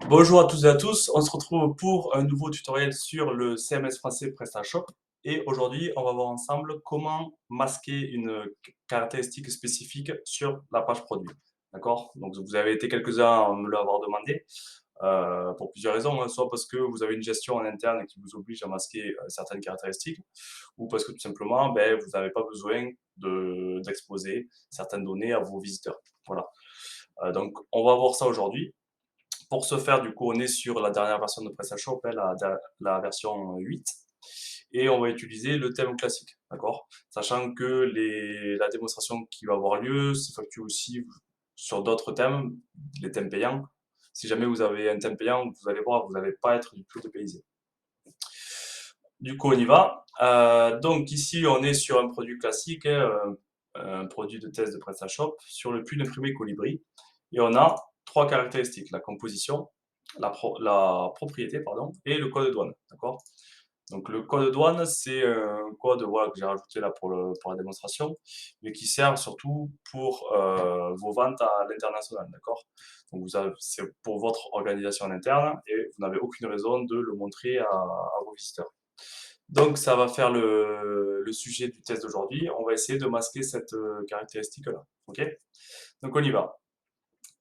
Bonjour à toutes et à tous, on se retrouve pour un nouveau tutoriel sur le CMS français PrestaShop et aujourd'hui on va voir ensemble comment masquer une caractéristique spécifique sur la page produit. D'accord? Donc vous avez été quelques-uns à me l'avoir demandé pour plusieurs raisons, hein, soit parce que vous avez une gestion en interne qui vous oblige à masquer certaines caractéristiques ou parce que tout simplement vous n'avez pas besoin d'exposer certaines données à vos visiteurs. Voilà. Donc on va voir ça aujourd'hui. Pour ce faire, du coup, on est sur la dernière version de PrestaShop, hein, la version 8, et on va utiliser le thème classique, d'accord? Sachant que la démonstration qui va avoir lieu s'effectue aussi sur d'autres thèmes, les thèmes payants. Si jamais vous avez un thème payant, vous allez voir, vous n'allez pas être du tout dépaysé. Du coup, on y va. Donc ici, on est sur un produit classique, hein, un produit de test de PrestaShop, sur le pull imprimé Colibri. Et on a trois caractéristiques, la composition, la propriété, pardon, et le code de douane. D'accord? Donc le code de douane, c'est un code voilà, que j'ai rajouté là pour la démonstration, mais qui sert surtout pour vos ventes à l'international. D'accord? Donc c'est pour votre organisation en interne et vous n'avez aucune raison de le montrer à vos visiteurs. Donc, ça va faire le sujet du test d'aujourd'hui. On va essayer de masquer cette caractéristique-là. OK? Donc, on y va.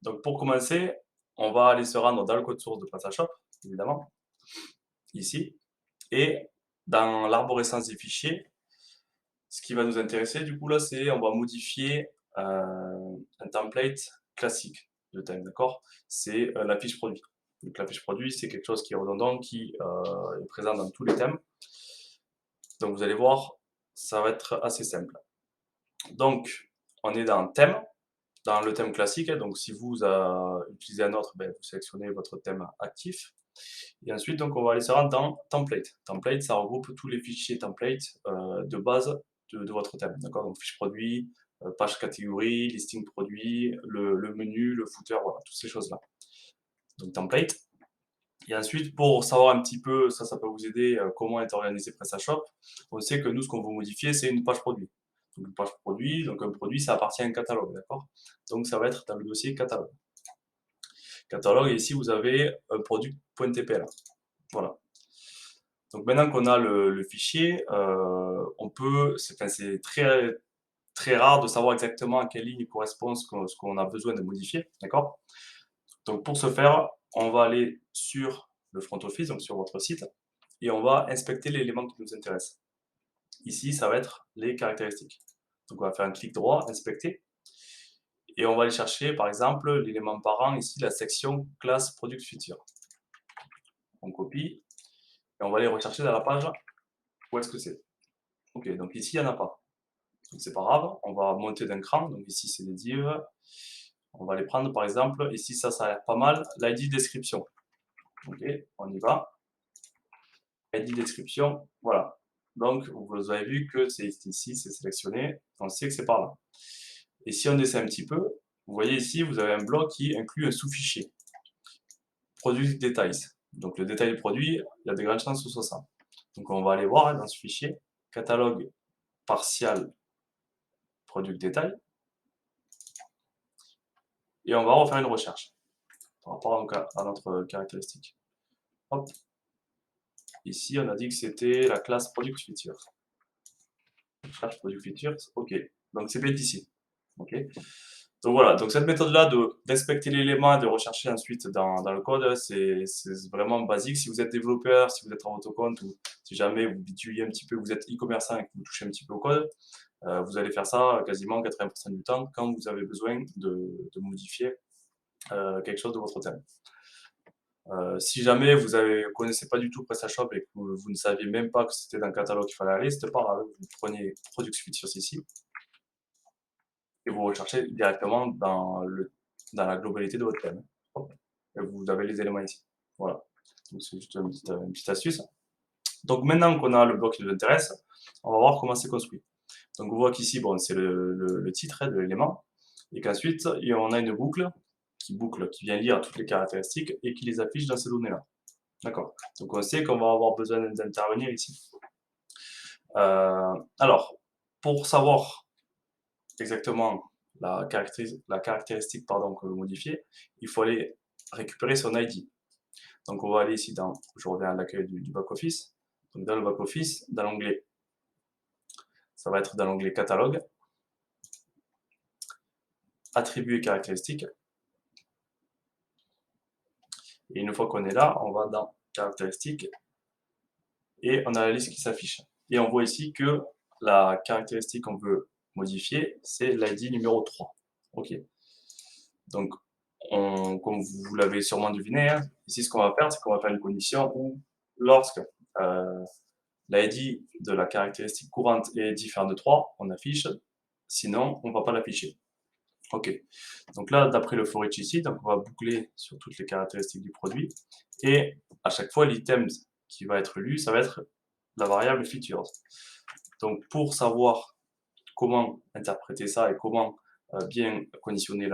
Donc, pour commencer, on va aller se rendre dans le code source de PrestaShop, évidemment, ici. Et dans l'arborescence des fichiers, ce qui va nous intéresser, du coup, là, c'est on va modifier un template classique de thème, d'accord? C'est la fiche produit. Donc, la fiche produit, c'est quelque chose qui est redondant, qui est présent dans tous les thèmes. Donc, vous allez voir, ça va être assez simple. Donc, on est dans thème, dans le thème classique. Hein. Donc, si vous utilisez un autre, vous sélectionnez votre thème actif. Et ensuite, donc, on va aller se rendre dans template. Template, ça regroupe tous les fichiers template de base de votre thème. D'accord? Donc, fiche produit, page catégorie, listing produit, le menu, le footer, voilà, toutes ces choses-là. Donc, template. Et ensuite, pour savoir un petit peu, ça peut vous aider, comment est organisé PrestaShop, on sait que nous, ce qu'on veut modifier, c'est une page produit. Donc, une page produit, donc un produit, ça appartient à un catalogue, d'accord? Donc, ça va être dans le dossier catalogue. Catalogue, et ici, vous avez un produit.tpl. Voilà. Donc, maintenant qu'on a le fichier, on peut, c'est très, très rare de savoir exactement à quelle ligne correspond ce qu'on a besoin de modifier, d'accord? Donc, pour ce faire, on va aller sur le front office, donc sur votre site, et on va inspecter l'élément qui nous intéresse. Ici, ça va être les caractéristiques. Donc, on va faire un clic droit, inspecter, et on va aller chercher, par exemple, l'élément parent, ici, la section classe product feature. On copie, et on va aller rechercher dans la page où est-ce que c'est. Ok, donc ici, il n'y en a pas. Donc, c'est pas grave, on va monter d'un cran, donc ici, c'est des divs. On va les prendre, par exemple, ici, ça a l'air pas mal, l'ID description. Ok, on y va. ID description, voilà. Donc, vous avez vu que c'est ici, c'est sélectionné, on sait que c'est par là. Et si on descend un petit peu, vous voyez ici, vous avez un bloc qui inclut un sous-fichier, produit details. Donc, le détail du produit, il y a de grandes chances que ce soit ça. Donc, on va aller voir hein, dans ce fichier, catalogue partial product détail, et on va refaire une recherche par rapport à notre caractéristique. Hop. Ici, on a dit que c'était la classe product feature. Recherche product features, ok. Donc, c'est bien ici. Ok. Donc voilà, donc cette méthode-là d'inspecter l'élément et de rechercher ensuite dans le code, c'est vraiment basique. Si vous êtes développeur, si vous êtes en votre compte ou si jamais vous bidouillez un petit peu, vous êtes e-commerçant et que vous touchez un petit peu au code, vous allez faire ça quasiment 80% du temps quand vous avez besoin de modifier quelque chose de votre thème. Si jamais vous ne connaissez pas du tout PrestaShop et que vous ne saviez même pas que c'était dans le catalogue qu'il fallait aller, c'était pas grave, vous prenez Product Features ici et vous recherchez directement dans la globalité de votre thème. Hop. Et vous avez les éléments ici. Voilà. Donc c'est juste une petite astuce. Donc maintenant qu'on a le bloc qui nous intéresse, on va voir comment c'est construit. Donc on voit qu'ici, bon, c'est le titre hein, de l'élément, et qu'ensuite, on a une boucle, qui vient lire toutes les caractéristiques et qui les affiche dans ces données-là. D'accord. Donc on sait qu'on va avoir besoin d'intervenir ici. Alors, pour savoir exactement la caractéristique pardon, que vous modifiez, il faut aller récupérer son ID. Donc on va aller ici dans, je reviens à l'accueil du back-office. Donc dans le back-office, dans l'onglet, ça va être dans l'onglet catalogue, attributs et caractéristiques. Et une fois qu'on est là, on va dans caractéristiques et on a la liste qui s'affiche. Et on voit ici que la caractéristique qu'on veut modifier, c'est l'ID numéro 3. OK. Donc, comme vous l'avez sûrement deviné, hein, ici ce qu'on va faire, c'est qu'on va faire une condition où lorsque l'ID de la caractéristique courante est différent de 3, on affiche, sinon on ne va pas l'afficher. OK. Donc là, d'après le for each ici, donc on va boucler sur toutes les caractéristiques du produit. Et à chaque fois, l'item qui va être lu, ça va être la variable features. Donc pour savoir comment interpréter ça et comment bien conditionner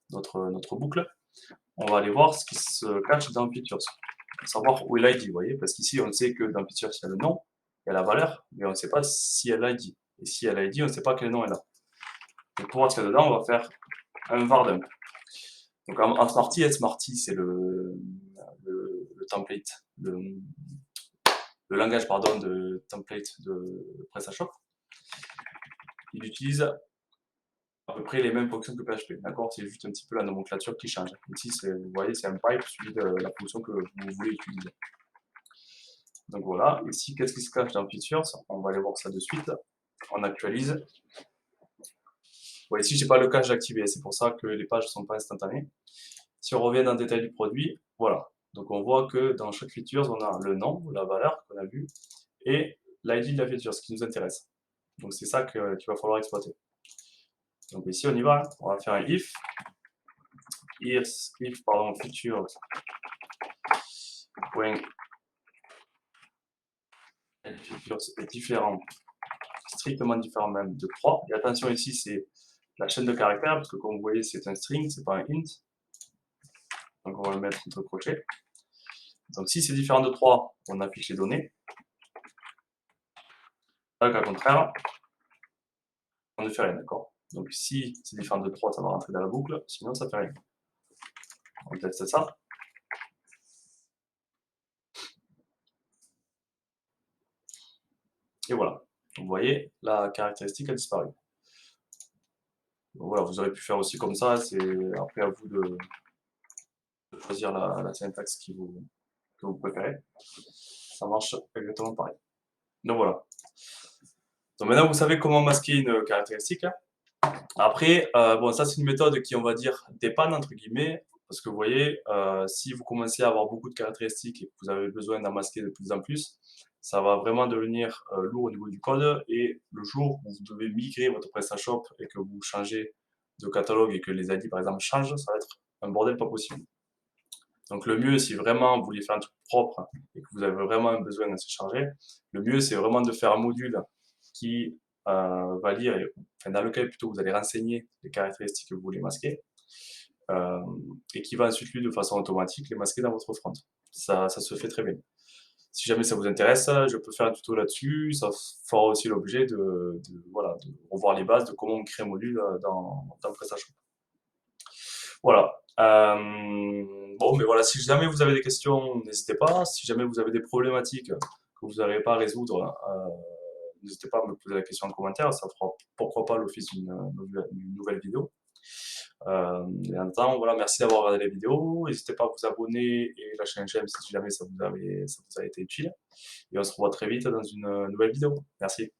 notre boucle, on va aller voir ce qui se cache dans features. Pour savoir où est l'ID, vous voyez, parce qu'ici on sait que dans features il y a le nom, il y a la valeur, mais on ne sait pas si elle a l'ID. Et si elle a l'ID, on ne sait pas quel nom elle a. Donc pour voir ce qu'il y a dedans, on va faire un var dump. Donc en Smarty, Smarty c'est le template, le langage pardon, de template de PrestaShop. Il utilise à peu près les mêmes fonctions que PHP, d'accord? C'est juste un petit peu la nomenclature qui change. Ici, vous voyez, c'est un pipe suivi de la fonction que vous voulez utiliser. Donc voilà, ici, qu'est-ce qui se cache dans Features? On va aller voir ça de suite. On actualise. Bon, ici, je n'ai pas le cache activé, c'est pour ça que les pages ne sont pas instantanées. Si on revient dans le détail du produit, voilà. Donc on voit que dans chaque feature, on a le nom, la valeur qu'on a vue, et l'ID de la feature, ce qui nous intéresse. Donc c'est ça qu'il va falloir exploiter. Donc ici on y va, on va faire un if features est différent, strictement différent même de 3. Et attention ici c'est la chaîne de caractères, parce que comme vous voyez c'est un string, c'est pas un int. Donc on va le mettre entre crochets. Donc si c'est différent de 3, on affiche les données. Dans le cas contraire, on ne fait rien, d'accord? Donc si c'est différent de 3, ça va rentrer dans la boucle, sinon ça fait rien. On teste ça. Et voilà. Vous voyez, la caractéristique a disparu. Donc voilà, vous aurez pu faire aussi comme ça, c'est après à vous de choisir la syntaxe que vous préférez. Ça marche exactement pareil. Donc voilà. Donc maintenant, vous savez comment masquer une caractéristique. Après, bon, ça c'est une méthode qui, on va dire, dépanne entre guillemets, parce que vous voyez, si vous commencez à avoir beaucoup de caractéristiques et que vous avez besoin d'en masquer de plus en plus, ça va vraiment devenir lourd au niveau du code, et le jour où vous devez migrer votre PrestaShop et que vous changez de catalogue et que les ID par exemple changent, ça va être un bordel pas possible. Donc le mieux, si vraiment vous voulez faire un truc propre et que vous avez vraiment un besoin de se charger, le mieux c'est vraiment de faire un module qui va lire, enfin, dans lequel plutôt vous allez renseigner les caractéristiques que vous voulez masquer, et qui va ensuite lui de façon automatique les masquer dans votre front. Ça se fait très bien. Si jamais ça vous intéresse, je peux faire un tuto là-dessus. Ça fera aussi l'objet voilà, de revoir les bases de comment on crée un module dans PrestaShop. Voilà. Bon, mais voilà, si jamais vous avez des questions, n'hésitez pas. Si jamais vous avez des problématiques que vous n'arrivez pas à résoudre, n'hésitez pas à me poser la question en commentaire. Ça fera pourquoi pas l'office d'une nouvelle vidéo. Et en attendant, voilà, merci d'avoir regardé les vidéos. N'hésitez pas à vous abonner et lâcher un j'aime si jamais ça vous a été utile. Et on se revoit très vite dans une nouvelle vidéo. Merci.